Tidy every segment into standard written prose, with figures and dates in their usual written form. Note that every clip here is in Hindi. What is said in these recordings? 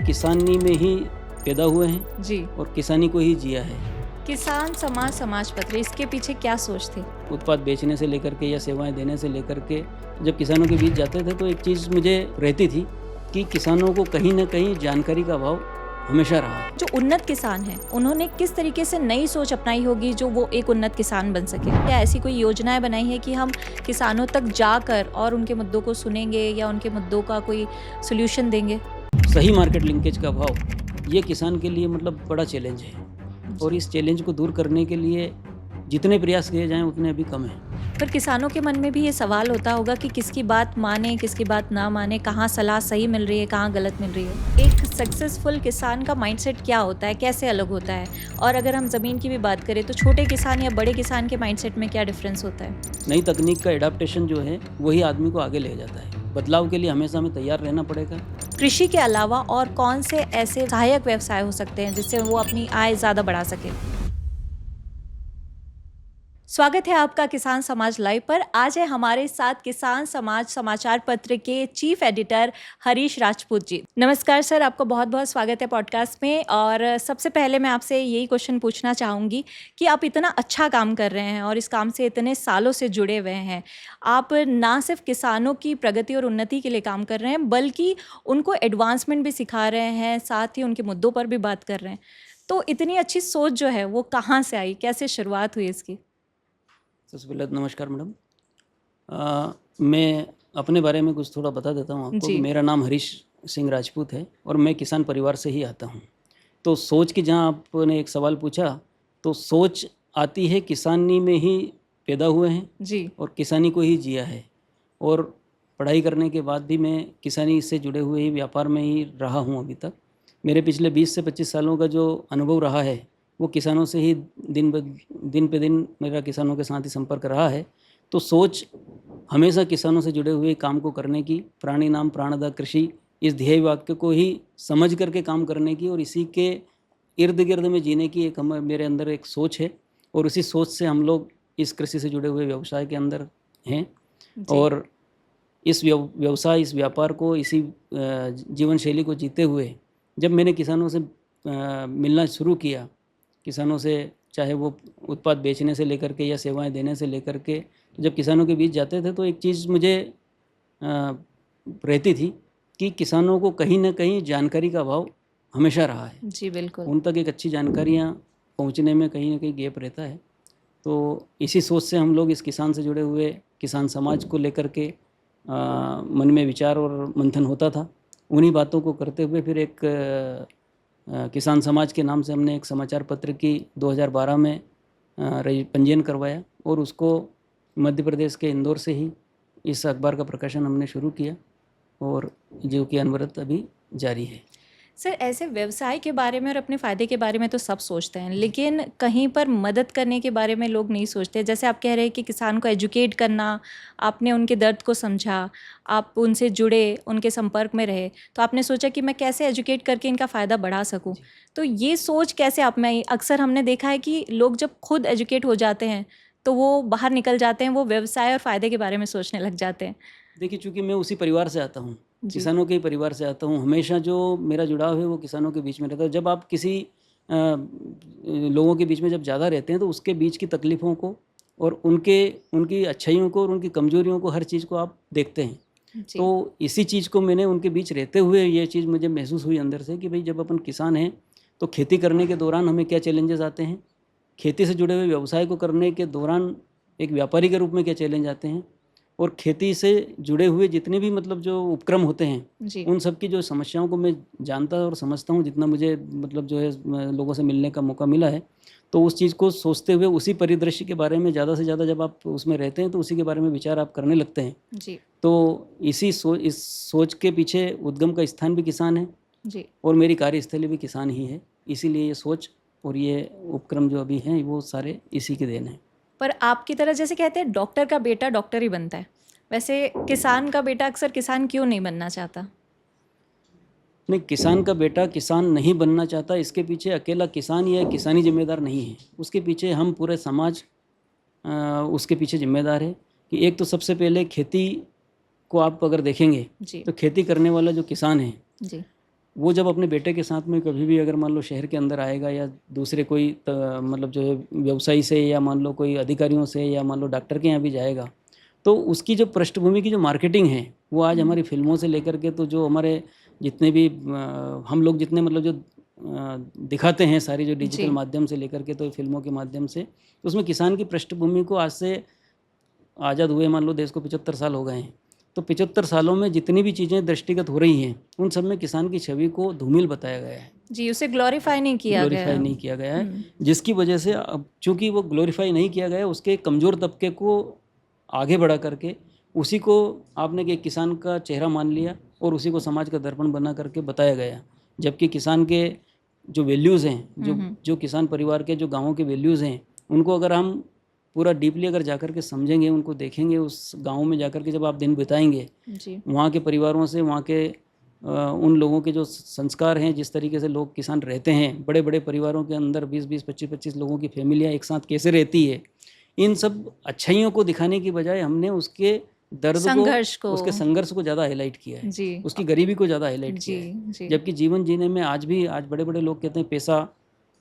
किसानी में ही पैदा हुए हैं जी। और किसानी को ही जिया है। किसान समाज समाज पत्र, इसके पीछे क्या सोच थी? उत्पाद बेचने से लेकर के या सेवाएं देने से लेकर के जब किसानों के बीच जाते थे तो एक चीज़ मुझे रहती थी कि किसानों को कहीं ना कहीं जानकारी का अभाव हमेशा रहा है। जो उन्नत किसान हैं, उन्होंने किस तरीके से नई सोच अपनाई होगी जो वो एक उन्नत किसान बन सके? क्या ऐसी कोई योजनाएं बनाई है कि हम किसानों तक जाकर और उनके मुद्दों को सुनेंगे या उनके मुद्दों का कोई सोल्यूशन देंगे? सही मार्केट लिंकेज का अभाव ये किसान के लिए मतलब बड़ा चैलेंज है और इस चैलेंज को दूर करने के लिए जितने प्रयास किए जाएं उतने अभी कम हैं। पर किसानों के मन में भी ये सवाल होता होगा कि किसकी बात माने, किसकी बात ना माने, कहाँ सलाह सही मिल रही है, कहाँ गलत मिल रही है। एक सक्सेसफुल किसान का माइंडसेट क्या होता है, कैसे अलग होता है? और अगर हम ज़मीन की भी बात करें तो छोटे किसान या बड़े किसान के माइंडसेट में क्या डिफरेंस होता है? नई तकनीक का एडाप्टेशन जो है वही आदमी को आगे ले जाता है। बदलाव के लिए हमेशा हमें तैयार रहना पड़ेगा। कृषि के अलावा और कौन से ऐसे सहायक व्यवसाय हो सकते हैं जिससे वो अपनी आय ज़्यादा बढ़ा सके? स्वागत है आपका किसान समाज लाइव पर। आज है हमारे साथ किसान समाज समाचार पत्र के चीफ एडिटर हरीश राजपूत जी। नमस्कार सर, आपका बहुत बहुत स्वागत है पॉडकास्ट में। और सबसे पहले मैं आपसे यही क्वेश्चन पूछना चाहूँगी कि आप इतना अच्छा काम कर रहे हैं और इस काम से इतने सालों से जुड़े हुए हैं। आप ना सिर्फ किसानों की प्रगति और उन्नति के लिए काम कर रहे हैं बल्कि उनको एडवांसमेंट भी सिखा रहे हैं, साथ ही उनके मुद्दों पर भी बात कर रहे हैं। तो इतनी अच्छी सोच जो है वो कहाँ से आई, कैसे शुरुआत हुई इसकी? सबसे पहले नमस्कार मैडम। मैं अपने बारे में कुछ थोड़ा बता देता हूँ आपको कि मेरा नाम हरीश सिंह राजपूत है और मैं किसान परिवार से ही आता हूँ। तो सोच की जहाँ आपने एक सवाल पूछा तो सोच आती है किसानी में ही पैदा हुए हैं जी। और किसानी को ही जिया है और पढ़ाई करने के बाद भी मैं किसानी से जुड़े हुए ही व्यापार में ही रहा हूँ अभी तक। मेरे पिछले 20 से 25 सालों का जो अनुभव रहा है वो किसानों से ही दिन पे दिन मेरा किसानों के साथ ही संपर्क रहा है। तो सोच हमेशा किसानों से जुड़े हुए काम को करने की, प्राणी नाम प्राणदा कृषि, इस ध्येय वाक्य को ही समझ करके काम करने की और इसी के इर्द गिर्द में जीने की एक मेरे अंदर एक सोच है और उसी सोच से हम लोग इस कृषि से जुड़े हुए व्यवसाय के अंदर हैं। और इस व्यवसाय, इस व्यापार को, इसी जीवन शैली को जीते हुए जब मैंने किसानों से मिलना शुरू किया, किसानों से चाहे वो उत्पाद बेचने से लेकर के या सेवाएं देने से लेकर के, तो जब किसानों के बीच जाते थे तो एक चीज़ मुझे रहती थी कि किसानों को कहीं ना कहीं जानकारी का अभाव हमेशा रहा है। जी बिल्कुल। उन तक एक अच्छी जानकारियाँ पहुंचने में कहीं ना कहीं गैप रहता है। तो इसी सोच से हम लोग इस किसान से जुड़े हुए किसान समाज को लेकर के मन में विचार और मंथन होता था। उन्हीं बातों को करते हुए फिर एक किसान समाज के नाम से हमने एक समाचार पत्र की 2012 में पंजीयन करवाया और उसको मध्य प्रदेश के इंदौर से ही इस अखबार का प्रकाशन हमने शुरू किया और जो कि अनवरत अभी जारी है। सर, ऐसे व्यवसाय के बारे में और अपने फ़ायदे के बारे में तो सब सोचते हैं, लेकिन कहीं पर मदद करने के बारे में लोग नहीं सोचते। जैसे आप कह रहे हैं कि किसान को एजुकेट करना, आपने उनके दर्द को समझा, आप उनसे जुड़े, उनके संपर्क में रहे, तो आपने सोचा कि मैं कैसे एजुकेट करके इनका फ़ायदा बढ़ा सकूं। तो ये सोच कैसे आप में आई? अक्सर हमने देखा है कि लोग जब खुद एजुकेट हो जाते हैं तो वो बाहर निकल जाते हैं, वो व्यवसाय और फ़ायदे के बारे में सोचने लग जाते हैं। देखिए, चूँकि मैं उसी परिवार से आता हूँ, किसानों के ही परिवार से आता हूँ, हमेशा जो मेरा जुड़ाव है वो किसानों के बीच में रहता है। जब आप किसी लोगों के बीच में जब ज़्यादा रहते हैं तो उसके बीच की तकलीफ़ों को और उनकी अच्छाइयों को और उनकी कमज़ोरियों को, हर चीज़ को आप देखते हैं। तो इसी चीज़ को मैंने उनके बीच रहते हुए ये चीज़ मुझे महसूस हुई अंदर से कि भाई जब अपन किसान हैं तो खेती करने के दौरान हमें क्या चैलेंजेस आते हैं, खेती से जुड़े हुए व्यवसाय को करने के दौरान एक व्यापारी के रूप में क्या चैलेंज आते हैं और खेती से जुड़े हुए जितने भी मतलब जो उपक्रम होते हैं उन सब की जो समस्याओं को मैं जानता और समझता हूँ, जितना मुझे मतलब जो है लोगों से मिलने का मौका मिला है। तो उस चीज़ को सोचते हुए उसी परिदृश्य के बारे में ज़्यादा से ज़्यादा जब आप उसमें रहते हैं तो उसी के बारे में विचार आप करने लगते हैं जी। तो इस सोच के पीछे उद्गम का स्थान भी किसान है जी। और मेरी कार्यस्थली भी किसान ही है। इसीलिए ये सोच और ये उपक्रम जो अभी हैं वो सारे इसी के देन हैं। पर आपकी तरह जैसे कहते हैं डॉक्टर का बेटा डॉक्टर ही बनता है, वैसे किसान का बेटा अक्सर किसान क्यों नहीं बनना चाहता? नहीं, किसान का बेटा किसान नहीं बनना चाहता, इसके पीछे अकेला किसान या किसानी जिम्मेदार नहीं है। उसके पीछे हम पूरे समाज उसके पीछे जिम्मेदार है कि एक तो सबसे पहले खेती को आप अगर देखेंगे तो खेती करने वाला जो किसान है जी। वो जब अपने बेटे के साथ में कभी भी अगर मान लो शहर के अंदर आएगा या दूसरे कोई मतलब जो है व्यवसायी से या मान लो कोई अधिकारियों से या मान लो डॉक्टर के यहाँ भी जाएगा, तो उसकी जो पृष्ठभूमि की जो मार्केटिंग है वो आज हमारी फिल्मों से लेकर के तो जो हमारे जितने भी हम लोग जितने मतलब जो दिखाते हैं सारी जो डिजिटल जी। माध्यम से लेकर के तो फिल्मों के माध्यम से, तो उसमें किसान की पृष्ठभूमि को आज से आज़ाद हुए मान लो देश को 75 साल हो गए हैं, तो 75 सालों में जितनी भी चीज़ें दृष्टिगत हो रही हैं उन सब में किसान की छवि को धूमिल बताया गया है, जी, उसे ग्लोरीफाई नहीं किया गया। ग्लोरीफाई नहीं किया गया है, जिसकी वजह से अब चूंकि वो ग्लोरीफाई नहीं किया गया है, उसके कमज़ोर तबके को आगे बढ़ा करके उसी को आपने कि एक किसान का चेहरा मान लिया और उसी को समाज का दर्पण बना करके बताया गया, जबकि किसान के जो वैल्यूज़ हैं, जो किसान परिवार के जो गाँवों के वैल्यूज़ हैं, उनको अगर हम पूरा डीपली अगर जाकर के समझेंगे, उनको देखेंगे, उस गांव में जाकर के जब आप दिन बिताएंगे, जी। वहाँ के परिवारों से, वहाँ के उन लोगों के जो संस्कार हैं, जिस तरीके से लोग किसान रहते हैं, बड़े बड़े परिवारों के अंदर 20-20, 25-25 लोगों की फैमिलियाँ एक साथ कैसे रहती है, इन सब अच्छाइयों को दिखाने की बजाय हमने उसके दर्द को, उसके संघर्ष को ज़्यादा हाईलाइट किया है, जी। उसकी गरीबी को ज़्यादा हाईलाइट किया है। जी। जबकि जीवन जीने में आज बड़े बड़े लोग कहते हैं पैसा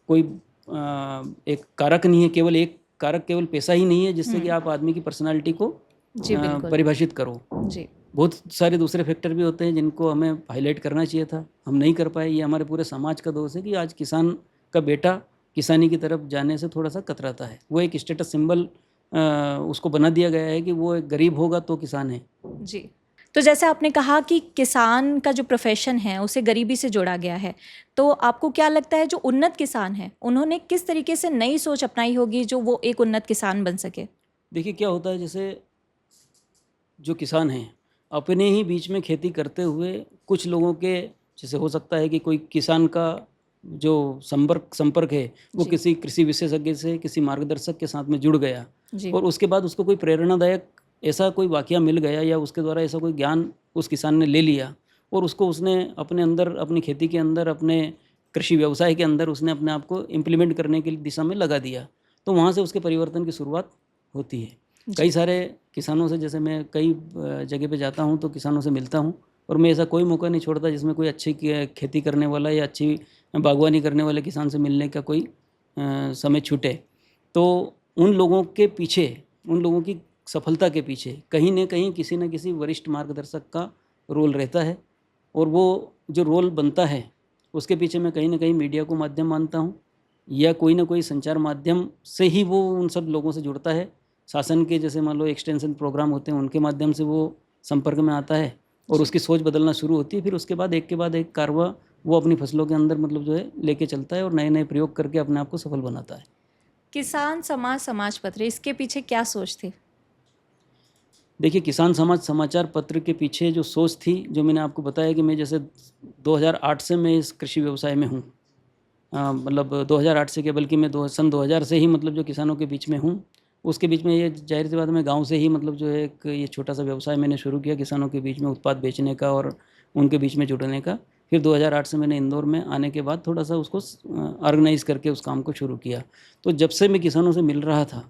कोई एक कारक नहीं है, केवल एक कारक केवल पैसा ही नहीं है जिससे कि आप आदमी की पर्सनालिटी को परिभाषित करो। जी। बहुत सारे दूसरे फैक्टर भी होते हैं जिनको हमें हाईलाइट करना चाहिए था, हम नहीं कर पाए। ये हमारे पूरे समाज का दोष है कि आज किसान का बेटा किसानी की तरफ जाने से थोड़ा सा कतराता है। वो एक स्टेटस सिंबल उसको बना दिया गया है कि वो एक गरीब होगा तो किसान है। जी। तो जैसे आपने कहा कि किसान का जो प्रोफेशन है उसे गरीबी से जोड़ा गया है, तो आपको क्या लगता है जो उन्नत किसान हैं उन्होंने किस तरीके से नई सोच अपनाई होगी जो वो एक उन्नत किसान बन सके? देखिए क्या होता है, जैसे जो किसान हैं अपने ही बीच में खेती करते हुए कुछ लोगों के, जैसे हो सकता है कि कोई किसान का जो संपर्क है वो किसी कृषि विशेषज्ञ से, किसी मार्गदर्शक के साथ में जुड़ गया और उसके बाद उसको कोई प्रेरणादायक ऐसा कोई वाकया मिल गया या उसके द्वारा ऐसा कोई ज्ञान उस किसान ने ले लिया और उसको उसने अपने अंदर, अपनी खेती के अंदर, अपने कृषि व्यवसाय के अंदर उसने अपने आप को इम्प्लीमेंट करने की दिशा में लगा दिया, तो वहाँ से उसके परिवर्तन की शुरुआत होती है। कई सारे किसानों से, जैसे मैं कई जगह पे जाता हूँ तो किसानों से मिलता हूँ और मैं ऐसा कोई मौका नहीं छोड़ता जिसमें कोई अच्छी खेती करने वाला या अच्छी बागवानी करने वाले किसान से मिलने का कोई समय छूटे। तो उन लोगों के पीछे, उन लोगों की सफलता के पीछे कहीं न कहीं किसी न किसी वरिष्ठ मार्गदर्शक का रोल रहता है और वो जो रोल बनता है उसके पीछे मैं कहीं न कहीं मीडिया को माध्यम मानता हूँ या कोई ना कोई संचार माध्यम से ही वो उन सब लोगों से जुड़ता है। शासन के जैसे मान लो एक्सटेंशन प्रोग्राम होते हैं उनके माध्यम से वो संपर्क में आता है और उसकी सोच बदलना शुरू होती है। फिर उसके बाद एक कारवा वो अपनी फसलों के अंदर मतलब जो है लेके चलता है और नए नए प्रयोग करके अपने आप को सफल बनाता है। किसान समाज पत्र, इसके पीछे क्या सोच थी? देखिए, किसान समाज समाचार पत्र के पीछे जो सोच थी, जो मैंने आपको बताया कि मैं जैसे 2008 से मैं इस कृषि व्यवसाय में हूँ, मतलब 2008 से क्या बल्कि मैं सन 2000 से ही मतलब जो किसानों के बीच में हूँ। उसके बीच में ये जाहिर सी बात है मैं गाँव से ही मतलब जो है एक ये छोटा सा व्यवसाय मैंने शुरू किया किसानों के बीच में उत्पाद बेचने का और उनके बीच में जुड़ने का। फिर 2008 से मैंने इंदौर में आने के बाद थोड़ा सा उसको ऑर्गेनाइज़ करके उस काम को शुरू किया। तो जब से मैं किसानों से मिल रहा था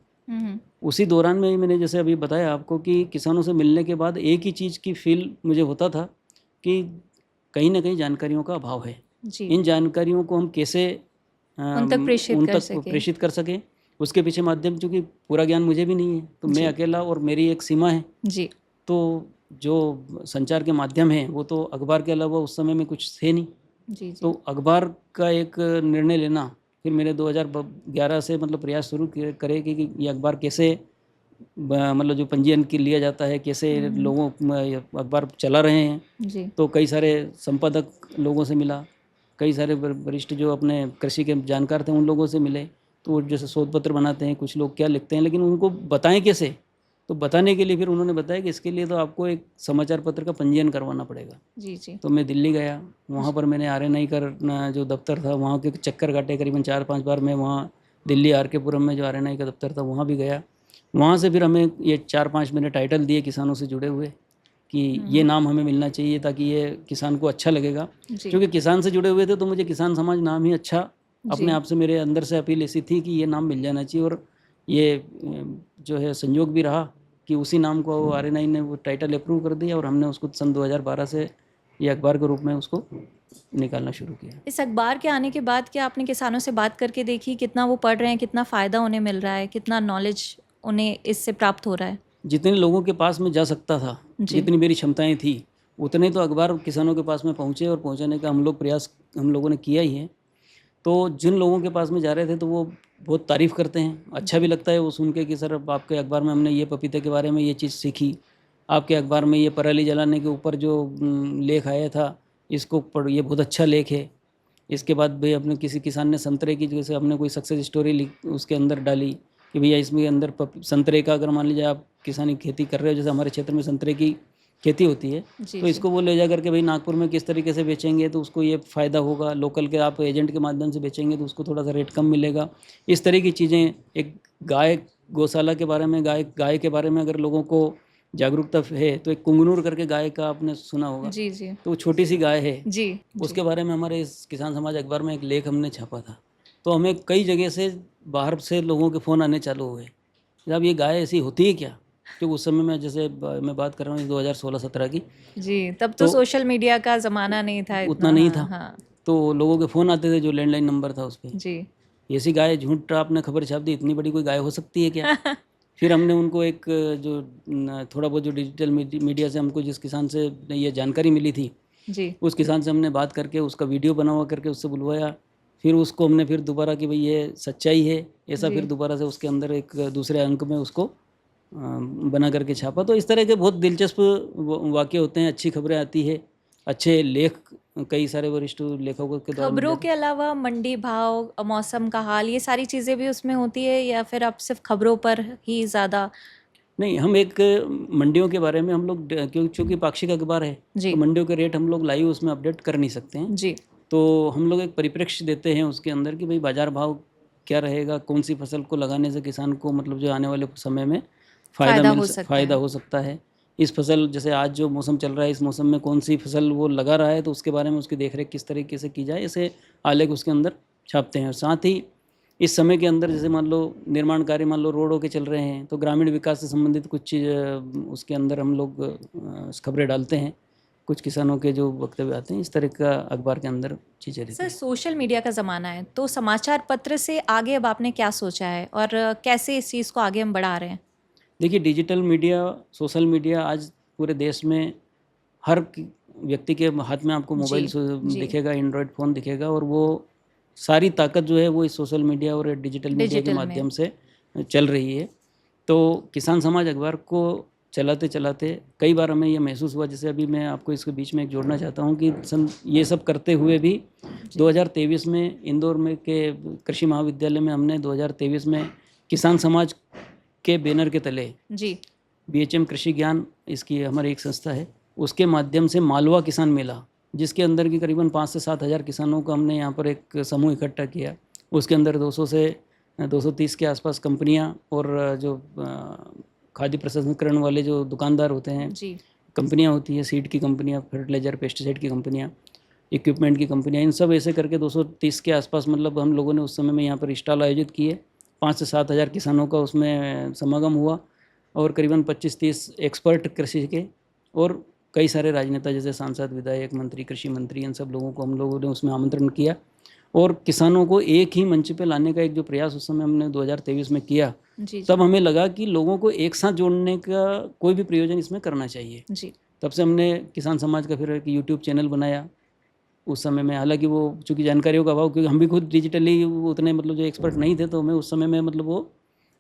उसी दौरान में मैंने जैसे अभी बताया आपको कि किसानों से मिलने के बाद एक ही चीज़ की फील मुझे होता था कि कहीं ना कहीं जानकारियों का अभाव है। इन जानकारियों को हम कैसे उन तक प्रेषित कर सकें, उसके पीछे माध्यम, चूँकि पूरा ज्ञान मुझे भी नहीं है तो मैं अकेला और मेरी एक सीमा है जी। तो जो संचार के माध्यम है वो तो अखबार के अलावा उस समय में कुछ थे नहीं। जी। तो अखबार का एक निर्णय लेना, फिर मैंने 2011 से मतलब प्रयास शुरू करे कि ये अखबार कैसे मतलब जो पंजीयन के लिया जाता है, कैसे लोगों अखबार चला रहे हैं जी। तो कई सारे संपादक लोगों से मिला, कई सारे वरिष्ठ जो अपने कृषि के जानकार थे उन लोगों से मिले। तो जैसे शोध पत्र बनाते हैं कुछ लोग क्या लिखते हैं, लेकिन उनको बताएं कैसे, तो बताने के लिए फिर उन्होंने बताया कि इसके लिए तो आपको एक समाचार पत्र का पंजीयन करवाना पड़ेगा। जी। तो मैं दिल्ली गया, वहाँ पर मैंने RNI का जो दफ्तर था वहाँ के चक्कर काटे, करीबन 4-5 बार मैं वहाँ दिल्ली RK पुरम में जो RNI का दफ्तर था वहाँ भी गया। वहाँ से फिर हमें ये 4-5 मैंने टाइटल दिए किसानों से जुड़े हुए कि ये नाम हमें मिलना चाहिए ताकि ये किसान को अच्छा लगेगा। क्योंकि किसान से जुड़े हुए थे तो मुझे किसान समाज नाम ही अच्छा अपने आप से, मेरे अंदर से अपील ऐसी थी कि ये नाम मिल जाना चाहिए। और ये जो है संयोग भी रहा कि उसी नाम को RNI ने वो टाइटल अप्रूव कर दिया और हमने उसको सन 2012 से ये अखबार के रूप में उसको निकालना शुरू किया। इस अखबार के आने के बाद क्या आपने किसानों से बात करके देखी कितना वो पढ़ रहे हैं, कितना फ़ायदा उन्हें मिल रहा है, कितना नॉलेज उन्हें इससे प्राप्त हो रहा है? जितने लोगों के पास में जा सकता था, जी। जितनी मेरी क्षमताएं थी, उतने तो अखबार किसानों के पास में पहुँचे और पहुँचाने का हम लोगों ने किया ही है। तो जिन लोगों के पास में जा रहे थे तो वो बहुत तारीफ़ करते हैं, अच्छा भी लगता है वो सुन के कि सर अब आपके अखबार में हमने ये पपीते के बारे में ये चीज़ सीखी, आपके अखबार में ये पराली जलाने के ऊपर जो लेख आया था, इसको पढ़, ये बहुत अच्छा लेख है। इसके बाद भाई अपने किसी किसान ने संतरे की, जैसे हमने कोई सक्सेस स्टोरी लिख उसके अंदर डाली कि भैया इसमें अंदर संतरे का, अगर मान लीजिए आप किसानी खेती कर रहे हो, जैसे हमारे क्षेत्र में संतरे की खेती होती है, जी, तो इसको वो ले जा करके भाई नागपुर में किस तरीके से बेचेंगे तो उसको ये फ़ायदा होगा, लोकल के आप एजेंट के माध्यम से बेचेंगे तो उसको थोड़ा सा रेट कम मिलेगा। इस तरह की चीज़ें, एक गाय गौशाला के बारे में, गाय के बारे में अगर लोगों को जागरूकता है तो एक कुंगनूर करके गाय का आपने सुना होगा, जी, जी, तो वो छोटी सी गाय है, जी, उसके बारे में हमारे इस किसान समाज अखबार में एक लेख हमने छापा था। तो हमें कई जगह से बाहर से लोगों के फ़ोन आने चालू हुए, जब ये गाय ऐसी होती है क्या, क्योंकि उस समय में जैसे मैं बात कर रहा हूँ 2016-17 की, जी, तब तो सोशल मीडिया का ज़माना नहीं था उतना इतना। नहीं हाँ, था। हाँ, तो लोगों के फ़ोन आते थे, जो लैंडलाइन नंबर था उस पे, जी। ऐसी गाय, झूठ आपने खबर छाप दी, इतनी बड़ी कोई गाय हो सकती है क्या? फिर हमने उनको एक जो थोड़ा बहुत जो डिजिटल मीडिया से हमको जिस किसान से ये जानकारी मिली थी, जी, उस किसान से हमने बात करके उसका वीडियो बना हुआ करके उससे बुलवाया। फिर उसको हमने फिर दोबारा कि भाई ये सच्चाई है, ऐसा जी। फिर दोबारा से उसके अंदर एक दूसरे अंक में उसको बना करके छापा। तो इस तरह के बहुत दिलचस्प वाक़ये होते हैं, अच्छी खबरें आती है, अच्छे लेख कई सारे वरिष्ठ लेखकों के द्वारा खबरों मिले थे। के अलावा मंडी भाव, मौसम का हाल, ये सारी चीज़ें भी उसमें होती है या फिर आप सिर्फ खबरों पर ही ज़्यादा? नहीं, हम एक मंडियों के बारे में हम लोग चूँकि पाक्षिक अखबार है, जी, तो मंडियों के रेट हम लोग लाइव उसमें अपडेट कर नहीं सकते हैं। जी, तो हम लोग एक परिप्रेक्ष्य देते हैं उसके अंदर कि भाई बाज़ार भाव क्या रहेगा, कौन-सी फसल को लगाने से किसान को मतलब जो आने वाले समय में फ़ायदा हो सकता फ़ायदा है। हो सकता है। इस फसल, जैसे आज जो मौसम चल रहा है, इस मौसम में कौन-सी फसल वो लगा रहा है, तो उसके बारे में उसकी देख-रेख किस तरीके से की जाए, ऐसे आलेख उसके अंदर छापते हैं। और साथ ही इस समय के अंदर जैसे मान लो निर्माण कार्य, मान लो रोडों के चल रहे हैं, तो ग्रामीण विकास से संबंधित कुछ चीज़ उसके अंदर हम लोग खबरें डालते हैं। कुछ किसानों के जो वक्तव्य आते हैं, इस तरह का अखबार के अंदर चीज़ें रहती सर, हैं। सोशल मीडिया का ज़माना है, तो समाचार पत्र से आगे अब आपने क्या सोचा है और कैसे इस चीज़ को आगे हम बढ़ा रहे हैं? देखिए, डिजिटल मीडिया, सोशल मीडिया आज पूरे देश में हर व्यक्ति के हाथ में आपको मोबाइल जी, जी, दिखेगा, एंड्रॉयड फ़ोन दिखेगा, और वो सारी ताकत जो है वो इस सोशल मीडिया और डिजिटल मीडिया के डिजिटल में। माध्यम से चल रही है। तो किसान समाज अखबार को चलाते चलाते कई बार हमें ये महसूस हुआ, जैसे अभी मैं आपको इसके बीच में एक जोड़ना चाहता हूँ कि ये सब करते हुए भी 2023 में इंदौर में के कृषि महाविद्यालय में हमने 2023 में किसान समाज के बैनर के तले जी, बीएचएम कृषि ज्ञान, इसकी हमारी एक संस्था है, उसके माध्यम से मालवा किसान मेला, जिसके अंदर की करीबन 5 से 7 हज़ार किसानों का हमने यहाँ पर एक समूह इकट्ठा किया। उसके अंदर 200 से 230 के आसपास कंपनियाँ और जो खाद्य प्रसंस्करण वाले जो दुकानदार होते हैं, जी, कंपनियाँ होती हैं, सीड की कंपनियाँ, फर्टिलाइज़र पेस्टिसाइड की कंपनियाँ, इक्विपमेंट की कंपनियाँ, इन सब ऐसे करके 230 के आसपास मतलब हम लोगों ने उस समय में यहाँ पर स्टॉल आयोजित किए। 5 से 7 हज़ार किसानों का उसमें समागम हुआ, और करीबन 25-30 एक्सपर्ट कृषि के और कई सारे राजनेता जैसे सांसद, विधायक, मंत्री, कृषि मंत्री, इन सब लोगों को हम लोगों ने उसमें आमंत्रण किया, और किसानों को एक ही मंच पे लाने का एक जो प्रयास उस समय हमने 2023 में किया, जी, तब हमें लगा कि लोगों को एक साथ जोड़ने का कोई भी प्रयोजन इसमें करना चाहिए। जी, तब से हमने किसान समाज का फिर एक यूट्यूब चैनल बनाया उस समय में। हालांकि वो चूँकि जानकारियों का अभाव, क्योंकि हम भी खुद डिजिटली उतने मतलब जो एक्सपर्ट नहीं थे, तो हमें उस समय में मतलब वो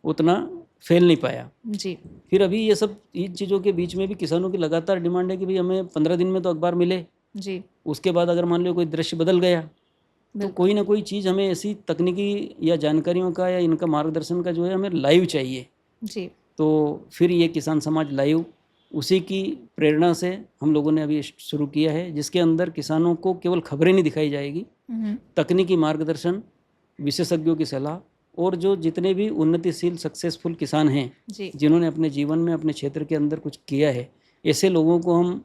उतना फैल नहीं पाया। जी, फिर अभी ये सब इन चीज़ों के बीच में भी किसानों की लगातार डिमांड है कि भाई हमें 15 दिन में तो अखबार मिले। जी, उसके बाद अगर मान लो कोई दृश्य बदल गया, तो बिल्कुल, कोई ना कोई चीज़ हमें ऐसी तकनीकी या जानकारियों का या इनका मार्गदर्शन का जो है हमें लाइव चाहिए। जी, तो फिर ये किसान समाज लाइव, उसी की प्रेरणा से हम लोगों ने अभी शुरू किया है, जिसके अंदर किसानों को केवल खबरें नहीं दिखाई जाएगी, तकनीकी मार्गदर्शन, विशेषज्ञों की सलाह, और जो जितने भी उन्नतिशील सक्सेसफुल किसान हैं, जी, जिन्होंने अपने जीवन में अपने क्षेत्र के अंदर कुछ किया है, ऐसे लोगों को हम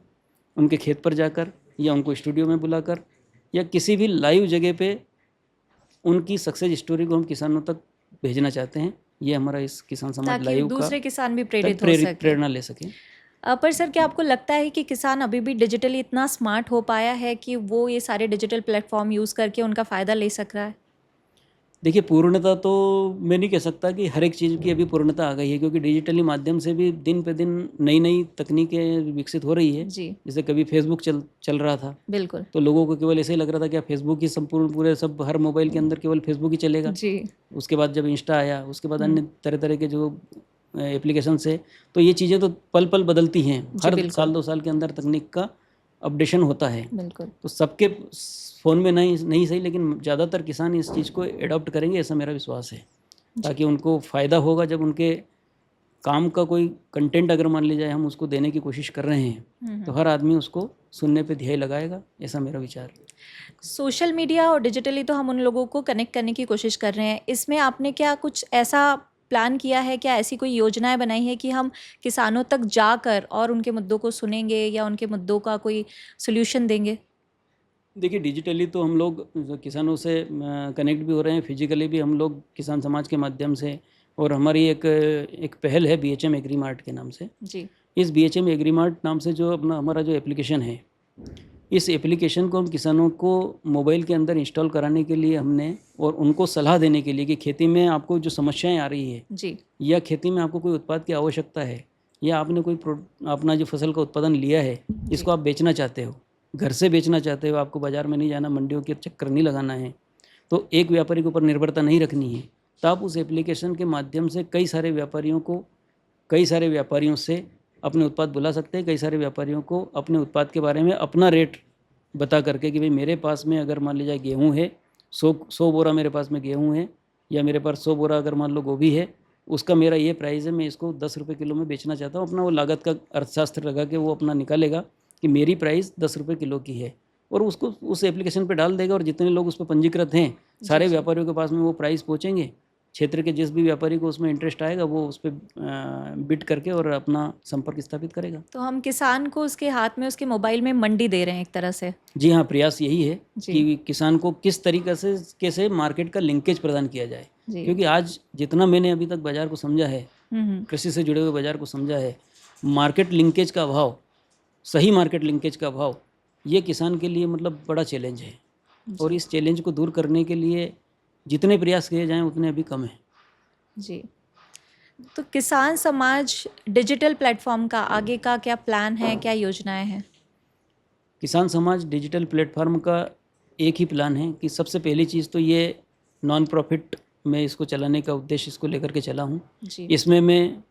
उनके खेत पर जाकर या उनको स्टूडियो में बुलाकर या किसी भी लाइव जगह पे उनकी सक्सेस स्टोरी को हम किसानों तक भेजना चाहते हैं। ये हमारा इस किसान समाज ताकि लाइव का दूसरे किसान भी प्रेरित हो सके। प्रेरणा ले सकें। पर सर क्या आपको लगता है कि किसान अभी भी डिजिटली इतना स्मार्ट हो पाया है कि वो ये सारे डिजिटल प्लेटफॉर्म यूज़ करके उनका फ़ायदा ले सक रहा है? देखिए, पूर्णता तो मैं नहीं कह सकता कि हर एक चीज़ की अभी पूर्णता आ गई है, क्योंकि डिजिटली माध्यम से भी दिन पे दिन नई-नई तकनीकें विकसित हो रही है। जी, जैसे कभी फेसबुक चल रहा था, बिल्कुल। तो लोगों को केवल ऐसे ही लग रहा था कि फेसबुक ही संपूर्ण पूरे सब हर मोबाइल के अंदर केवल फेसबुक ही चलेगा। जी। उसके बाद जब इंस्टा आया, उसके बाद हुँ। अन्य तरह-तरह के जो एप्लीकेशंस है, तो ये चीज़ें तो पल-पल बदलती हैं। जी, हर बिल्कुल, साल 2 साल के अंदर तकनीक का अपडेशन होता है। बिल्कुल। तो सबके फ़ोन में नहीं नहीं सही, लेकिन ज़्यादातर किसान इस चीज़ को एडॉप्ट करेंगे, ऐसा मेरा विश्वास है। जी। ताकि उनको फ़ायदा होगा जब उनके काम का कोई कंटेंट अगर मान लीजिए हम उसको देने की कोशिश कर रहे हैं, हुँ, तो हुँ। हर आदमी उसको सुनने पे ध्यान लगाएगा, ऐसा मेरा विचार है। सोशल मीडिया और डिजिटली तो हम उन लोगों को कनेक्ट करने की कोशिश कर रहे हैं। इसमें आपने क्या कुछ ऐसा प्लान किया है, क्या ऐसी कोई योजनाएँ बनाई हैं कि हम किसानों तक जाकर और उनके मुद्दों को सुनेंगे या उनके मुद्दों का कोई सॉल्यूशन देंगे? देखिए, डिजिटली तो हम लोग जो किसानों से कनेक्ट भी हो रहे हैं, फिजिकली भी हम लोग किसान समाज के माध्यम से, और हमारी एक पहल है बीएचएम एग्री मार्ट के नाम से। जी, इस बीएचएम एग्री मार्ट नाम से जो अपना हमारा जो एप्लीकेशन है, इस एप्लीकेशन को हम किसानों को मोबाइल के अंदर इंस्टॉल कराने के लिए हमने, और उनको सलाह देने के लिए कि खेती में आपको जो समस्याएं आ रही है, जी, या खेती में आपको कोई उत्पाद की आवश्यकता है, या आपने कोई अपना जो फसल का उत्पादन लिया है, जी, इसको आप बेचना चाहते हो, घर से बेचना चाहते हो, आपको बाज़ार में नहीं जाना, मंडियों के चक्कर नहीं लगाना है, तो एक व्यापारी के ऊपर निर्भरता नहीं रखनी है, तो आप उस एप्लीकेशन के माध्यम से कई सारे व्यापारियों से अपने उत्पाद बुला सकते हैं। कई सारे व्यापारियों को अपने उत्पाद के बारे में अपना रेट बता करके कि भाई मेरे पास में अगर मान लीजिए गेहूँ है, 100 बोरा मेरे पास में गेहूँ है, या मेरे पास 100 बोरा अगर मान लो गोभी है, उसका मेरा ये प्राइस है, मैं इसको 10 रुपये किलो में बेचना चाहता हूँ। अपना वो लागत का अर्थशास्त्र लगा के वो अपना निकालेगा कि मेरी प्राइस 10 रुपये किलो की है, और उसको उस एप्लीकेशन पे डाल देगा, और जितने लोग उस पे पंजीकृत हैं, जी, सारे जी। व्यापारियों के पास में वो प्राइस पहुँचेंगे। क्षेत्र के जिस भी व्यापारी को उसमें इंटरेस्ट आएगा, वो उस पे बिड करके और अपना संपर्क स्थापित करेगा। तो हम किसान को उसके हाथ में उसके मोबाइल में मंडी दे रहे हैं एक तरह से। जी हाँ, प्रयास यही है जी, कि किसान को किस तरीक़े से कैसे मार्केट का लिंकेज प्रदान किया जाए। जी। क्योंकि आज जितना मैंने अभी तक बाज़ार को समझा है, हुँ, हुँ। कृषि से जुड़े हुए बाज़ार को समझा है, मार्केट लिंकेज का अभाव, सही मार्केट लिंकेज का अभाव, ये किसान के लिए मतलब बड़ा चैलेंज है। और जी, इस चैलेंज को दूर करने के लिए जितने प्रयास किए जाएँ उतने अभी कम हैं। जी। तो किसान समाज डिजिटल प्लेटफ़ॉर्म का आगे का क्या प्लान है, क्या योजनाएँ हैं? किसान समाज डिजिटल प्लेटफ़ॉर्म का एक ही प्लान है कि सबसे पहली चीज़ तो ये नॉन प्रॉफ़िट में इसको चलाने का उद्देश्य इसको लेकर के चला हूँ। जी, इसमें मैं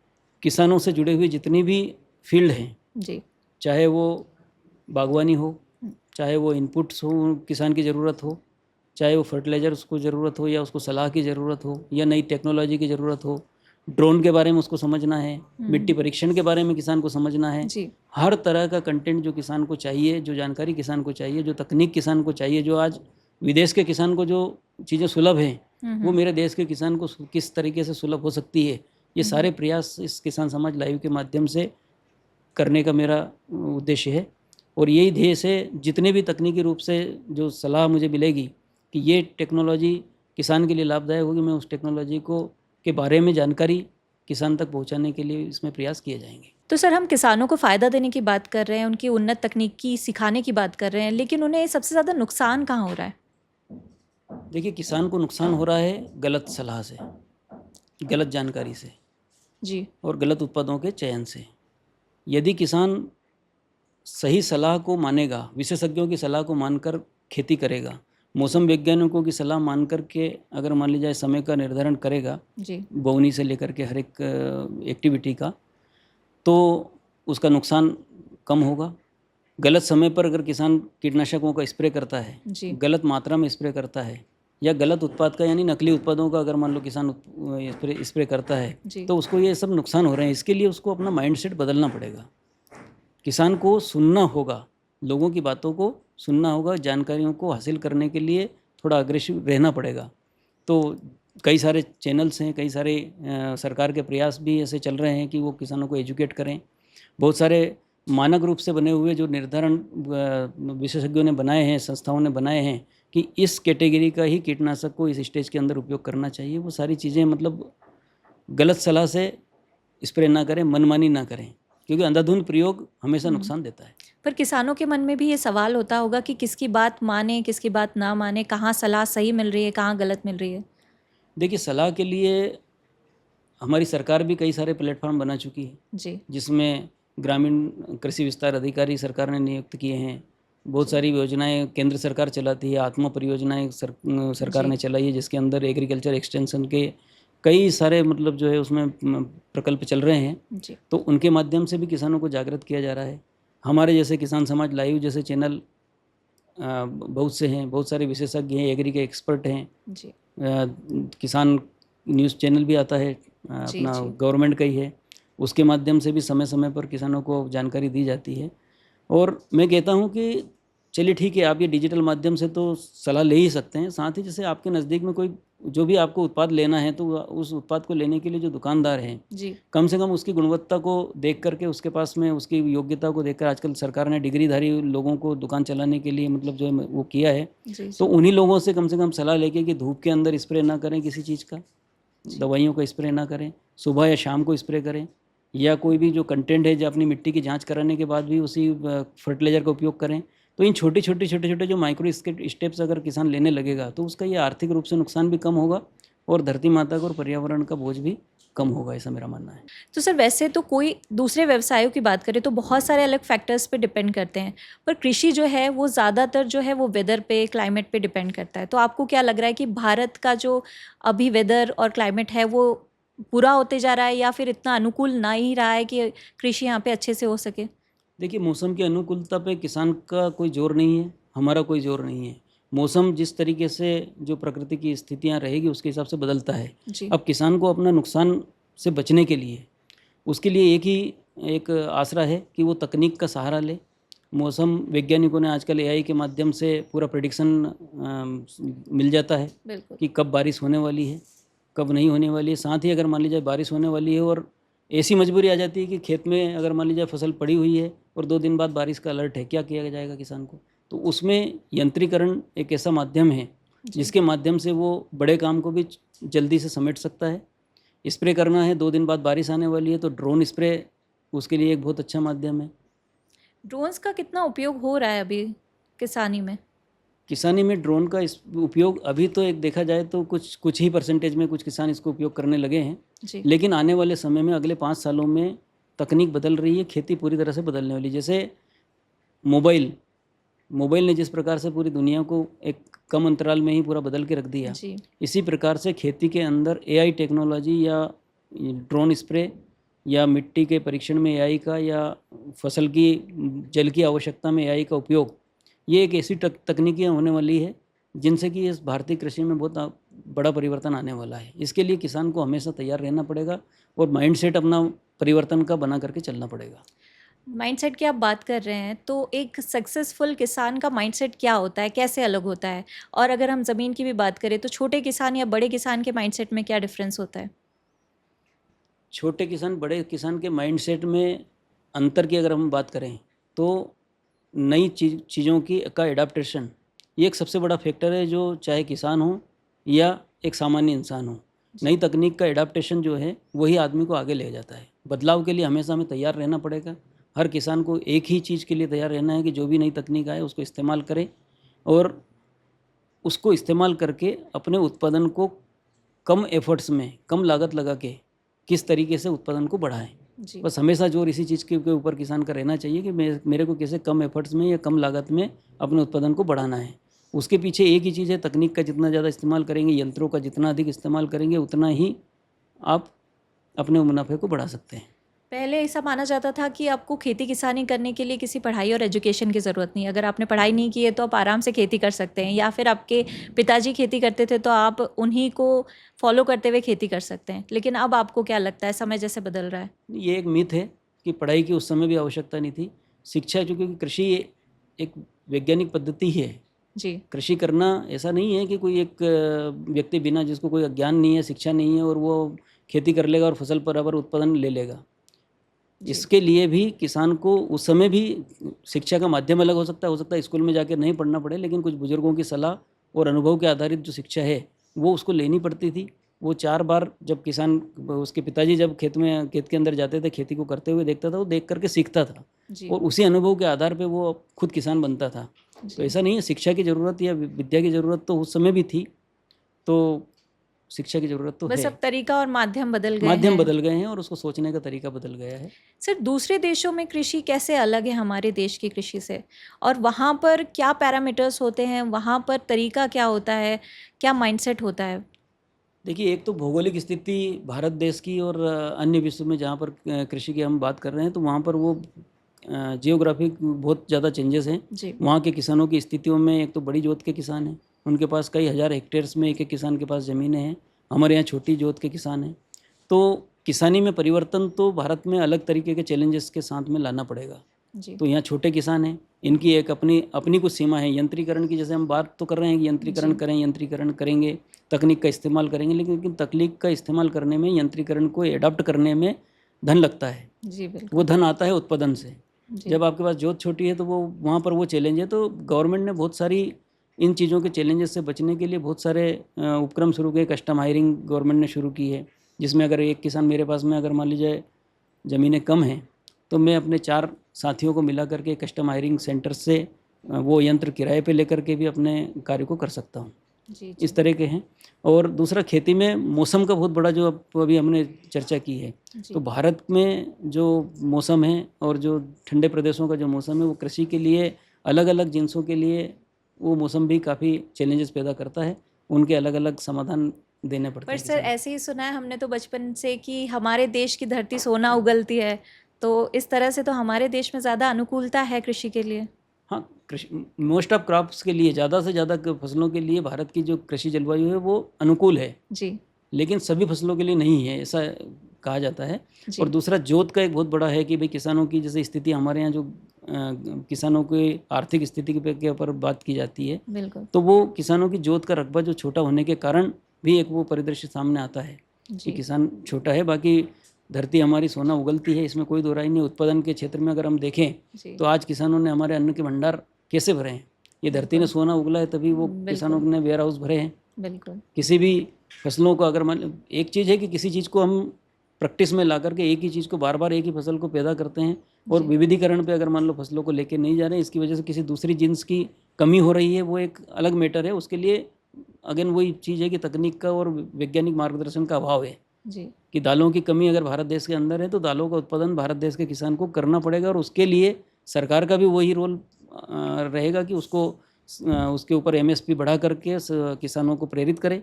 किसानों से जुड़े हुए जितनी भी फ़ील्ड हैं, जी। चाहे वो बागवानी हो, हुँ, चाहे वो इनपुट्स हो, किसान की ज़रूरत हो, चाहे वो फर्टिलाइज़र्स को ज़रूरत हो, या उसको सलाह की ज़रूरत हो, या नई टेक्नोलॉजी की ज़रूरत हो, ड्रोन के बारे में उसको समझना है, मिट्टी हुँ। परीक्षण के बारे में किसान को समझना है। जी, हर तरह का कंटेंट जो किसान को चाहिए, जो जानकारी किसान को चाहिए, जो तकनीक किसान को चाहिए, जो आज विदेश के किसान को जो चीज़ें सुलभ हैं, हुँ, वो हुँ, मेरे देश के किसान को किस तरीके से सुलभ हो सकती है, ये हुँ, हुँ। सारे प्रयास इस किसान समाज लाइव के माध्यम से करने का मेरा उद्देश्य है। और यही ध्येय से जितने भी तकनीकी रूप से जो सलाह मुझे मिलेगी कि ये टेक्नोलॉजी किसान के लिए लाभदायक होगी, मैं उस टेक्नोलॉजी को के बारे में जानकारी किसान तक पहुंचाने के लिए इसमें प्रयास किए जाएंगे। तो सर हम किसानों को फ़ायदा देने की बात कर रहे हैं, उनकी उन्नत तकनीकी सिखाने की बात कर रहे हैं, लेकिन उन्हें सबसे ज़्यादा नुकसान कहाँ हो रहा है? देखिए, किसान को नुकसान हो रहा है गलत सलाह से, गलत जानकारी से, जी, और गलत उत्पादों के चयन से। यदि किसान सही सलाह को मानेगा, विशेषज्ञों की सलाह को मानकर खेती करेगा, मौसम वैज्ञानिकों की सलाह मान कर के अगर मान लिया जाए समय का निर्धारण करेगा, जी, बोवनी से लेकर के हर एक एक्टिविटी का, तो उसका नुकसान कम होगा। गलत समय पर अगर किसान कीटनाशकों का स्प्रे करता है, जी, गलत मात्रा में स्प्रे करता है, या गलत उत्पाद का यानी नकली उत्पादों का अगर मान लो किसान स्प्रे करता है, जी, तो उसको ये सब नुकसान हो रहे हैं। इसके लिए उसको अपना माइंडसेट बदलना पड़ेगा। किसान को सुनना होगा, लोगों की बातों को सुनना होगा, जानकारियों को हासिल करने के लिए थोड़ा अग्रेसिव रहना पड़ेगा। तो कई सारे चैनल्स हैं, कई सारे सरकार के प्रयास भी ऐसे चल रहे हैं कि वो किसानों को एजुकेट करें। बहुत सारे मानक रूप से बने हुए जो निर्धारण विशेषज्ञों ने बनाए हैं, संस्थाओं ने बनाए हैं कि इस कैटेगरी का ही कीटनाशक को इस स्टेज के अंदर उपयोग करना चाहिए। वो सारी चीज़ें मतलब गलत सलाह से स्प्रे ना करें, मनमानी ना करें, क्योंकि अंधाधुंध प्रयोग हमेशा नुकसान देता है। पर किसानों के मन में भी ये सवाल होता होगा कि किसकी बात माने, किसकी बात ना माने, कहाँ सलाह सही मिल रही है, कहाँ गलत मिल रही है। देखिए, सलाह के लिए हमारी सरकार भी कई सारे प्लेटफॉर्म बना चुकी है, जी जिसमें ग्रामीण कृषि विस्तार अधिकारी सरकार ने नियुक्त किए हैं। बहुत सारी योजनाएं केंद्र सरकार चलाती है, आत्मा परियोजनाएं सरकार जी ने चलाई है, जिसके अंदर एग्रीकल्चर एक्सटेंशन के कई सारे मतलब जो है उसमें प्रकल्प चल रहे हैं। जी तो उनके माध्यम से भी किसानों को जागृत किया जा रहा है। हमारे जैसे किसान समाज लाइव जैसे चैनल बहुत से हैं, बहुत सारे विशेषज्ञ हैं, एग्री के एक्सपर्ट हैं। जी किसान न्यूज़ चैनल भी आता है, जी अपना जी गवर्नमेंट का ही है, उसके माध्यम से भी समय समय पर किसानों को जानकारी दी जाती है। और मैं कहता हूँ कि चलिए ठीक है, आप ये डिजिटल माध्यम से तो सलाह ले ही सकते हैं, साथ ही जैसे आपके नज़दीक में कोई जो भी आपको उत्पाद लेना है, तो उस उत्पाद को लेने के लिए जो दुकानदार हैं, जी कम से कम उसकी गुणवत्ता को देख करके, उसके पास में उसकी योग्यता को देखकर, आजकल सरकार ने डिग्रीधारी लोगों को दुकान चलाने के लिए मतलब जो है वो किया है, जी तो जी उन्हीं लोगों से कम सलाह लेके कि धूप के अंदर स्प्रे ना करें किसी चीज़ का, दवाइयों का स्प्रे ना करें, सुबह या शाम को स्प्रे करें, या कोई भी जो कंटेंट है जो अपनी मिट्टी की जांच कराने के बाद भी उसी फर्टिलाइज़र का उपयोग करें। तो इन छोटे छोटे जो माइक्रो स्टेप्स अगर किसान लेने लगेगा, तो उसका ये आर्थिक रूप से नुकसान भी कम होगा और धरती माता का और पर्यावरण का बोझ भी कम होगा, ऐसा मेरा मानना है। तो सर वैसे तो कोई दूसरे व्यवसायों की बात करें तो बहुत सारे अलग फैक्टर्स पे डिपेंड करते हैं, पर कृषि जो है वो ज़्यादातर जो है वो वेदर पे, क्लाइमेट पे डिपेंड करता है। तो आपको क्या लग रहा है कि भारत का जो अभी वेदर और क्लाइमेट है वो बुरा होते जा रहा है या फिर इतना अनुकूल ना ही रहा है कि कृषि यहाँ पे अच्छे से हो सके? देखिए, मौसम की अनुकूलता पे किसान का कोई जोर नहीं है, हमारा कोई जोर नहीं है। मौसम जिस तरीके से जो प्रकृति की स्थितियाँ रहेगी उसके हिसाब से बदलता है। जी अब किसान को अपना नुकसान से बचने के लिए, उसके लिए एक आसरा है कि वो तकनीक का सहारा ले। मौसम वैज्ञानिकों ने आजकल एआई के माध्यम से पूरा प्रेडिक्शन मिल जाता है बिल्कुल कि कब बारिश होने वाली है, कब नहीं होने वाली है। साथ ही अगर मान लीजिए बारिश होने वाली है और ऐसी मजबूरी आ जाती है कि खेत में अगर मान लीजिए फसल पड़ी हुई है और 2 दिन बाद बारिश का अलर्ट है, क्या किया जाएगा किसान को? तो उसमें यंत्रीकरण एक ऐसा माध्यम है जी जिसके माध्यम से वो बड़े काम को भी जल्दी से समेट सकता है। स्प्रे करना है, 2 दिन बाद बारिश आने वाली है, तो ड्रोन स्प्रे उसके लिए एक बहुत अच्छा माध्यम है। ड्रोन्स का कितना उपयोग हो रहा है अभी किसानी में? किसानी में ड्रोन का इस उपयोग अभी तो एक देखा जाए तो कुछ ही परसेंटेज में कुछ किसान इसको उपयोग करने लगे हैं, जी लेकिन आने वाले समय में अगले 5 सालों में तकनीक बदल रही है, खेती पूरी तरह से बदलने वाली है। जैसे मोबाइल मोबाइल ने जिस प्रकार से पूरी दुनिया को एक कम अंतराल में ही पूरा बदल के रख दिया, जी इसी प्रकार से खेती के अंदर एआई टेक्नोलॉजी या ड्रोन स्प्रे या मिट्टी के परीक्षण में एआई का, या फसल की जल की आवश्यकता में एआई का उपयोग, ये एक ऐसी तकनीकियाँ होने वाली है जिनसे कि इस भारतीय कृषि में बहुत बड़ा परिवर्तन आने वाला है। इसके लिए किसान को हमेशा तैयार रहना पड़ेगा और माइंडसेट अपना परिवर्तन का बना करके चलना पड़ेगा। माइंडसेट की आप बात कर रहे हैं तो एक सक्सेसफुल किसान का माइंडसेट क्या होता है, कैसे अलग होता है? और अगर हम ज़मीन की भी बात करें तो छोटे किसान या बड़े किसान के माइंडसेट में क्या डिफरेंस होता है? छोटे किसान बड़े किसान के माइंडसेट में अंतर की अगर हम बात करें, तो नई चीज़ों की का एडाप्टेशन, ये एक सबसे बड़ा फैक्टर है, जो चाहे किसान हो या एक सामान्य इंसान हो। नई तकनीक का एडाप्टेशन जो है वही आदमी को आगे ले जाता है। बदलाव के लिए हमेशा हमें तैयार रहना पड़ेगा। हर किसान को एक ही चीज़ के लिए तैयार रहना है कि जो भी नई तकनीक आए उसको इस्तेमाल करे और उसको इस्तेमाल करके अपने उत्पादन को कम एफर्ट्स में, कम लागत लगा के किस तरीके से उत्पादन को बढ़ाएं। जी बस हमेशा जोर इसी चीज़ के ऊपर किसान का रहना चाहिए कि मेरे को कैसे कम एफर्ट्स में या कम लागत में अपने उत्पादन को बढ़ाना है। उसके पीछे एक ही चीज़ है, तकनीक का जितना ज़्यादा इस्तेमाल करेंगे, यंत्रों का जितना अधिक इस्तेमाल करेंगे, उतना ही आप अपने मुनाफे को बढ़ा सकते हैं। पहले ऐसा माना जाता था कि आपको खेती किसानी करने के लिए किसी पढ़ाई और एजुकेशन की ज़रूरत नहीं है। अगर आपने पढ़ाई नहीं की है तो आप आराम से खेती कर सकते हैं, या फिर आपके पिताजी खेती करते थे तो आप उन्हीं को फॉलो करते हुए खेती कर सकते हैं। लेकिन अब आपको क्या लगता है, समय जैसे बदल रहा है? ये एक मिथ है कि पढ़ाई की उस समय भी आवश्यकता नहीं थी। शिक्षा, क्योंकि कृषि एक वैज्ञानिक पद्धति है। जी कृषि करना ऐसा नहीं है कि कोई एक व्यक्ति बिना, जिसको कोई ज्ञान नहीं है, शिक्षा नहीं है, और वो खेती कर लेगा और फसल बराबर उत्पादन ले लेगा। जी इसके लिए भी किसान को उस समय भी शिक्षा का माध्यम अलग हो सकता है स्कूल में जाकर नहीं पढ़ना पड़े, लेकिन कुछ बुजुर्गों की सलाह और अनुभव के आधारित जो शिक्षा है वो उसको लेनी पड़ती थी। वो 4 बार जब किसान, उसके पिताजी जब खेत के अंदर जाते थे, खेती को करते हुए देखता था, वो देख करके सीखता था जी और उसी अनुभव के आधार पे वो खुद किसान बनता था। तो जी ऐसा नहीं है, शिक्षा की ज़रूरत या विद्या की ज़रूरत तो उस समय भी थी, तो शिक्षा की ज़रूरत तो बस है। अब तरीका और माध्यम बदल गए माध्यम हैं। बदल गए हैं और उसको सोचने का तरीका बदल गया है। सर, दूसरे देशों में कृषि कैसे अलग है हमारे देश की कृषि से, और वहाँ पर क्या पैरामीटर्स होते हैं, वहाँ पर तरीका क्या होता है, क्या माइंडसेट होता है? देखिए, एक तो भौगोलिक स्थिति भारत देश की और अन्य विश्व में जहाँ पर कृषि की हम बात कर रहे हैं, तो वहाँ पर वो जियोग्राफिक बहुत ज़्यादा चेंजेस हैं। जी वहाँ के किसानों की स्थितियों में एक तो बड़ी जोत के किसान हैं, उनके पास कई हज़ार हेक्टेयर्स में एक एक किसान के पास ज़मीनें हैं। हमारे यहाँ छोटी जोत के किसान हैं। तो किसानी में परिवर्तन तो भारत में अलग तरीके के चैलेंजेस के साथ में लाना पड़ेगा। जी तो यहाँ छोटे किसान हैं, इनकी एक अपनी अपनी कुछ सीमा है। यंत्रीकरण की जैसे हम बात तो कर रहे हैं कि यंत्रीकरण जी करें, यंत्रीकरण करेंगे, तकनीक का इस्तेमाल करेंगे, लेकिन तकनीक का इस्तेमाल करने में, यंत्रीकरण को एडॉप्ट करने में धन लगता है। जी वो बिल्कुल। धन आता है उत्पादन से। जी जब आपके पास जोत छोटी है तो वो वहाँ पर वो चैलेंज है। तो गवर्नमेंट ने बहुत सारी इन चीज़ों के चैलेंजेस से बचने के लिए बहुत सारे उपक्रम शुरू किए। कस्टम हायरिंग गवर्नमेंट ने शुरू की है, जिसमें अगर एक किसान मेरे पास में अगर मान लीजिए ज़मीनें कम हैं, तो मैं अपने 4 साथियों को मिला करके कस्टम हायरिंग सेंटर से वो यंत्र किराए पे लेकर के भी अपने कार्य को कर सकता हूँ। जी इस तरह के हैं। और दूसरा, खेती में मौसम का बहुत बड़ा जो अभी हमने चर्चा की है, जी तो भारत में जो मौसम है और जो ठंडे प्रदेशों का जो मौसम है, वो कृषि के लिए अलग अलग जिनसों के लिए वो मौसम भी काफ़ी चैलेंजेस पैदा करता है। उनके अलग अलग समाधान देने पड़ते पर हैं सर, किसान को। ऐसे ही सुना है हमने तो बचपन से कि हमारे देश की धरती सोना उगलती है, तो इस तरह से तो हमारे देश में ज़्यादा अनुकूलता है कृषि के लिए। हाँ, कृषि मोस्ट ऑफ क्रॉप्स के लिए, ज़्यादा से ज़्यादा फसलों के लिए भारत की जो कृषि जलवायु है वो अनुकूल है, जी लेकिन सभी फसलों के लिए नहीं है, ऐसा कहा जाता है। और जी दूसरा, जोत का एक बहुत बड़ा है कि भाई किसानों की जैसे स्थिति, हमारे यहाँ जो किसानों की आर्थिक स्थिति के ऊपर बात की जाती है, बिल्कुल। तो वो किसानों की जोत का रकबा जो छोटा होने के कारण भी एक वो परिदृश्य सामने आता है कि जी किसान छोटा है। बाकी धरती हमारी सोना उगलती है, इसमें कोई दो राय नहीं। उत्पादन के क्षेत्र में अगर हम देखें, जी तो आज किसानों ने हमारे अन्न के भंडार कैसे भरे हैं? ये धरती ने बिल्कुल सोना उगला है, तभी वो किसानों बिल्कुल ने वेयर हाउस भरे हैं। बिल्कुल। किसी भी फसलों को अगर मान, एक चीज़ है कि किसी चीज़ को हम प्रैक्टिस में ला करके एक ही चीज़ को बार बार एक ही फसल को पैदा करते हैं, और जी विविधीकरण पे अगर मान लो फसलों को लेके नहीं जा रहे हैं, इसकी वजह से किसी दूसरी जिन्स की कमी हो रही है, वो एक अलग मैटर है। उसके लिए अगेन वही चीज़ है कि तकनीक का और वैज्ञानिक मार्गदर्शन का अभाव है। जी कि दालों की कमी अगर भारत देश के अंदर है, तो दालों का उत्पादन भारत देश के किसान को करना पड़ेगा, और उसके लिए सरकार का भी वही रोल रहेगा कि उसको उसके ऊपर एमएसपी बढ़ा करके किसानों को प्रेरित करे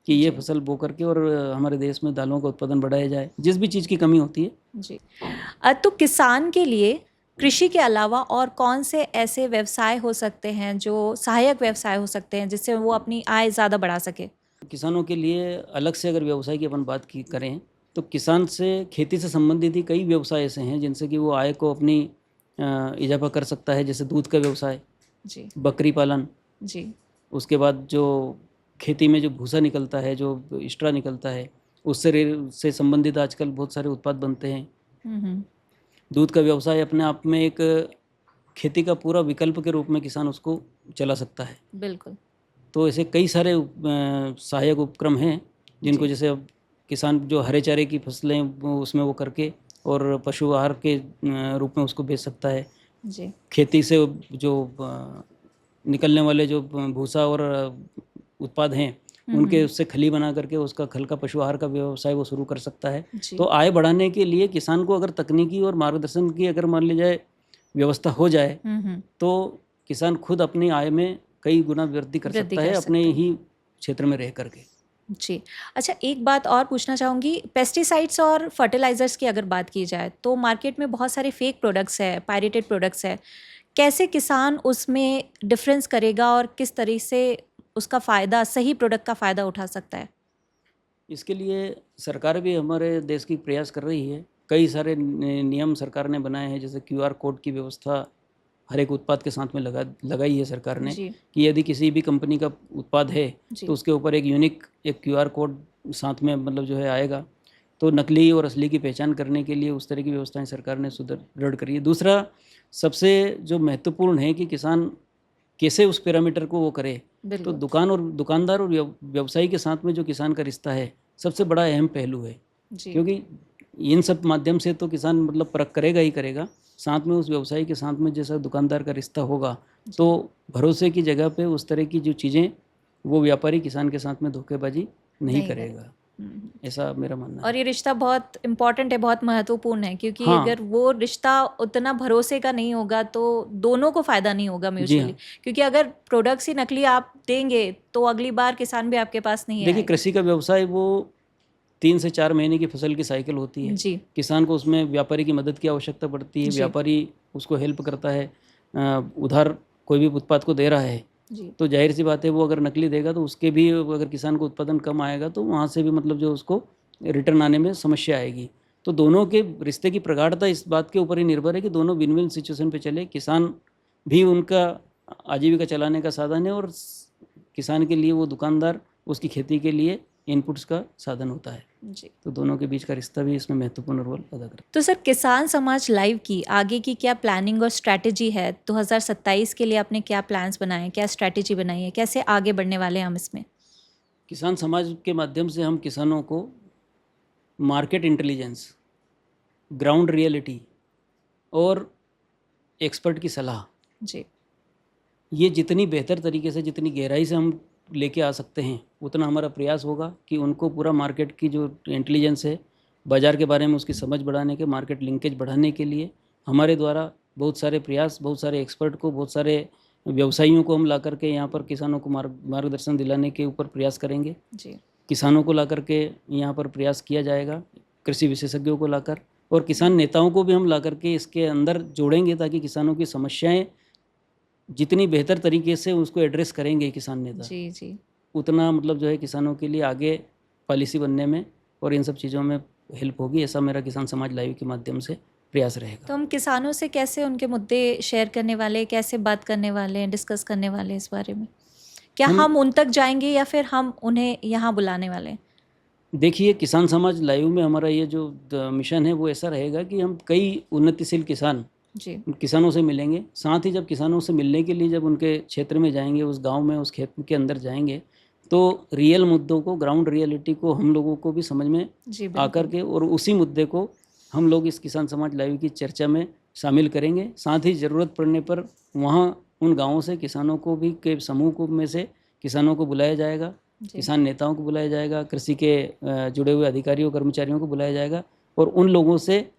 कि ये जी फसल बो करके और हमारे देश में दालों का उत्पादन बढ़ाया जाए, जिस भी चीज़ की कमी होती है। जी। तो किसान के लिए कृषि के अलावा और कौन से ऐसे व्यवसाय हो सकते हैं जो सहायक व्यवसाय हो सकते हैं जिससे वो अपनी आय ज़्यादा बढ़ा सके? किसानों के लिए अलग से अगर व्यवसाय की अपन बात की करें, तो किसान से खेती से संबंधित ही कई व्यवसाय ऐसे हैं जिनसे कि वो आय को अपनी इजाफा कर सकता है। जैसे दूध का व्यवसाय, जी बकरी पालन, जी उसके बाद जो खेती में जो भूसा निकलता है, जो एक्स्ट्रा निकलता है, उससे संबंधित आजकल बहुत सारे उत्पाद बनते हैं। हम्म। दूध का व्यवसाय अपने आप में एक खेती का पूरा विकल्प के रूप में किसान उसको चला सकता है। बिल्कुल। तो ऐसे कई सारे सहायक उपक्रम हैं जिनको, जी जैसे अब किसान जो हरे चारे की फसलें उसमें वो करके और पशु आहार के रूप में उसको बेच सकता है। जी खेती से जो निकलने वाले जो भूसा और उत्पाद हैं, उनके उससे खली बना करके उसका खल का पशु आहार का व्यवसाय वो शुरू कर सकता है। तो जी आय बढ़ाने के लिए किसान को अगर तकनीकी और मार्गदर्शन की अगर मान ली जाए व्यवस्था हो जाए, तो किसान खुद अपनी आय में कई गुना वृद्धि कर वृद्धि सकता कर है अपने सकता है। ही क्षेत्र में रह करके। जी। अच्छा, एक बात और पूछना चाहूँगी, पेस्टिसाइड्स और फर्टिलाइज़र्स की अगर बात की जाए तो मार्केट में बहुत सारे फेक प्रोडक्ट्स हैं, पायरेटेड प्रोडक्ट्स हैं। कैसे किसान उसमें डिफ़रेंस करेगा और किस तरह से उसका फ़ायदा, सही प्रोडक्ट का फ़ायदा उठा सकता है? इसके लिए सरकार भी हमारे देश की प्रयास कर रही है। कई सारे नियम सरकार ने बनाए हैं, जैसे क्यूआर कोड की व्यवस्था हर एक उत्पाद के साथ में लगाई है सरकार ने, जी कि यदि किसी भी कंपनी का उत्पाद है, जी तो उसके ऊपर एक यूनिक एक क्यूआर कोड साथ में मतलब जो है आएगा। तो नकली और असली की पहचान करने के लिए उस तरह की व्यवस्थाएं सरकार ने सुदृढ़ करी है। दूसरा, सबसे जो महत्वपूर्ण है कि किसान कैसे उस पैरामीटर को वो करे, तो बिल्कुल। दुकानदार और व्यवसायी के साथ में जो किसान का रिश्ता है, सबसे बड़ा अहम पहलू है, जी क्योंकि इन सब माध्यम से तो किसान मतलब परख करेगा ही करेगा, साथ में उस व्यवसायी के साथ में जैसा दुकानदार का रिश्ता होगा, तो भरोसे की जगह पे उस तरह की जो चीज़ें वो व्यापारी किसान के साथ में धोखेबाजी नहीं नहीं करेगा, ऐसा मेरा मानना और है। ये रिश्ता बहुत इम्पोर्टेंट है, बहुत महत्वपूर्ण है, क्योंकि हाँ। अगर वो रिश्ता उतना भरोसे का नहीं होगा तो दोनों को फ़ायदा नहीं होगा जी म्यूचुअली, हाँ। क्योंकि अगर प्रोडक्ट्स ही नकली आप देंगे तो अगली बार किसान भी आपके पास नहीं देखिए, आएगा। कृषि का व्यवसाय वो 3 से 4 महीने की फसल की साइकिल होती है। जी किसान को उसमें व्यापारी की मदद की आवश्यकता पड़ती है, जी व्यापारी उसको हेल्प करता है। उधार कोई भी उत्पाद को दे रहा है, जी तो जाहिर सी बात है वो अगर नकली देगा तो उसके भी, अगर किसान को उत्पादन कम आएगा तो वहाँ से भी मतलब जो उसको रिटर्न आने में समस्या आएगी। तो दोनों के रिश्ते की प्रगाढ़ता इस बात के ऊपर ही निर्भर है कि दोनों विन विन सिचुएशन पे चले। किसान भी उनका आजीविका चलाने का साधन है और किसान के लिए वो दुकानदार उसकी खेती के लिए इनपुट्स का साधन होता है। जी। तो दोनों के बीच का रिश्ता भी इसमें महत्वपूर्ण रोल अदा करता है। तो सर, किसान समाज लाइव की आगे की क्या प्लानिंग और स्ट्रैटेजी है? 2027 के लिए आपने क्या प्लान्स बनाए हैं, क्या स्ट्रैटेजी बनाई है, कैसे आगे बढ़ने वाले हैं हम इसमें? किसान समाज के माध्यम से हम किसानों को मार्केट इंटेलिजेंस, ग्राउंड रियलिटी और एक्सपर्ट की सलाह, जी ये जितनी बेहतर तरीके से, जितनी गहराई से हम लेके आ सकते हैं, उतना हमारा प्रयास होगा कि उनको पूरा मार्केट की जो इंटेलिजेंस है, बाज़ार के बारे में उसकी समझ बढ़ाने के, मार्केट लिंकेज बढ़ाने के लिए हमारे द्वारा बहुत सारे प्रयास, बहुत सारे एक्सपर्ट को, बहुत सारे व्यवसायियों को हम ला करके यहाँ पर किसानों को मार्गदर्शन दिलाने के ऊपर प्रयास करेंगे। जी किसानों को ला करके यहाँ पर प्रयास किया जाएगा, कृषि विशेषज्ञों को लाकर, और किसान नेताओं को भी हम ला करके इसके अंदर जोड़ेंगे, ताकि किसानों की समस्याएं जितनी बेहतर तरीके से उसको एड्रेस करेंगे किसान नेता, जी जी उतना मतलब जो है किसानों के लिए आगे पॉलिसी बनने में और इन सब चीज़ों में हेल्प होगी। ऐसा मेरा किसान समाज लाइव के माध्यम से प्रयास रहेगा। तो हम किसानों से कैसे उनके मुद्दे शेयर करने वाले, कैसे बात करने वाले हैं, डिस्कस करने वाले हैं इस बारे में? क्या हम उन तक जाएंगे या फिर हम उन्हें यहाँ बुलाने वाले हैं? देखिए, किसान समाज लाइव में हमारा ये जो मिशन है वो ऐसा रहेगा कि हम कई उन्नतिशील जी किसानों से मिलेंगे। साथ ही जब किसानों से मिलने के लिए जब उनके क्षेत्र में जाएंगे, उस गांव में, उस खेत के अंदर जाएंगे, तो रियल मुद्दों को, ग्राउंड रियलिटी को हम लोगों को भी समझ में जी आकर बिल्कुल के, और उसी मुद्दे को हम लोग इस किसान समाज लाइव की चर्चा में शामिल करेंगे। साथ ही ज़रूरत पड़ने पर वहाँ उन गाँवों से किसानों को भी, के समूह को में से किसानों को बुलाया जाएगा, जी किसान नेताओं को बुलाया जाएगा, कृषि के जुड़े हुए अधिकारियों, कर्मचारियों को बुलाया जाएगा, और उन लोगों से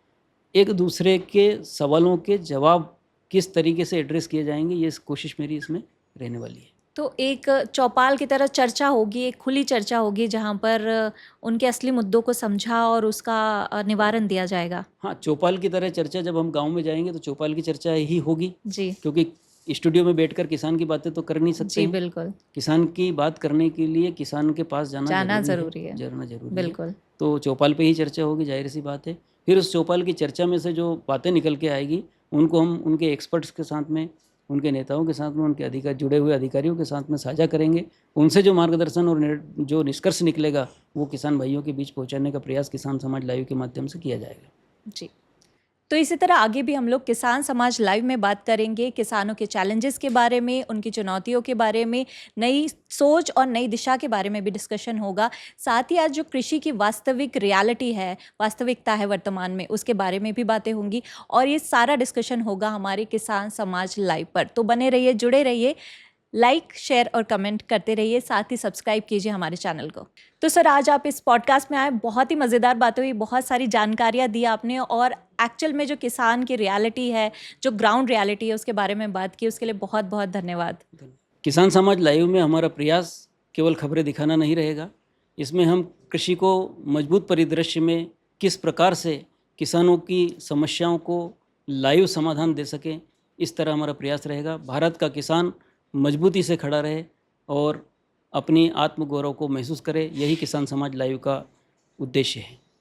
एक दूसरे के सवालों के जवाब किस तरीके से एड्रेस किए जाएंगे, ये कोशिश मेरी इसमें रहने वाली है। तो एक चौपाल की तरह चर्चा होगी, एक खुली चर्चा होगी जहाँ पर उनके असली मुद्दों को समझा और उसका निवारण दिया जाएगा। हाँ, चौपाल की तरह चर्चा, जब हम गांव में जाएंगे तो चौपाल की चर्चा ही होगी, जी क्योंकि स्टूडियो में बैठकर किसान की बातें तो कर नहीं सकते जी हैं। बिल्कुल किसान की बात करने के लिए किसान के पास जाना जरूरी ज़रूरी है, है। जाना जरूरी है। बिल्कुल तो चौपाल पे ही चर्चा होगी, जाहिर सी बात है। फिर उस चौपाल की चर्चा में से जो बातें निकल के आएगी, उनको हम उनके एक्सपर्ट्स के साथ में, उनके नेताओं के साथ में, उनके जुड़े हुए अधिकारियों के साथ में साझा करेंगे। उनसे जो मार्गदर्शन और जो निष्कर्ष निकलेगा, वो किसान भाइयों के बीच पहुंचाने का प्रयास किसान समाज लाइव के माध्यम से किया जाएगा। जी। तो इसी तरह आगे भी हम लोग किसान समाज लाइव में बात करेंगे, किसानों के चैलेंजेस के बारे में, उनकी चुनौतियों के बारे में, नई सोच और नई दिशा के बारे में भी डिस्कशन होगा। साथ ही आज जो कृषि की वास्तविक रियलिटी है, वास्तविकता है वर्तमान में, उसके बारे में भी बातें होंगी, और ये सारा डिस्कशन होगा हमारे किसान समाज लाइव पर। तो बने रहिए, जुड़े रहिए, लाइक, शेयर और कमेंट करते रहिए, साथ ही सब्सक्राइब कीजिए हमारे चैनल को। तो सर, आज आप इस पॉडकास्ट में आए, बहुत ही मज़ेदार बातें हुई, बहुत सारी जानकारियाँ दी आपने, और एक्चुअल में जो किसान की रियलिटी है, जो ग्राउंड रियलिटी है, उसके बारे में बात की। उसके लिए बहुत बहुत धन्यवाद। किसान समाज लाइव में हमारा प्रयास केवल खबरें दिखाना नहीं रहेगा, इसमें हम कृषि को मजबूत परिदृश्य में किस प्रकार से किसानों की समस्याओं को लाइव समाधान दे सकें, इस तरह हमारा प्रयास रहेगा। भारत का किसान मजबूती से खड़ा रहे और अपनी आत्मगौरव को महसूस करे, यही किसान समाज लाइव का उद्देश्य है।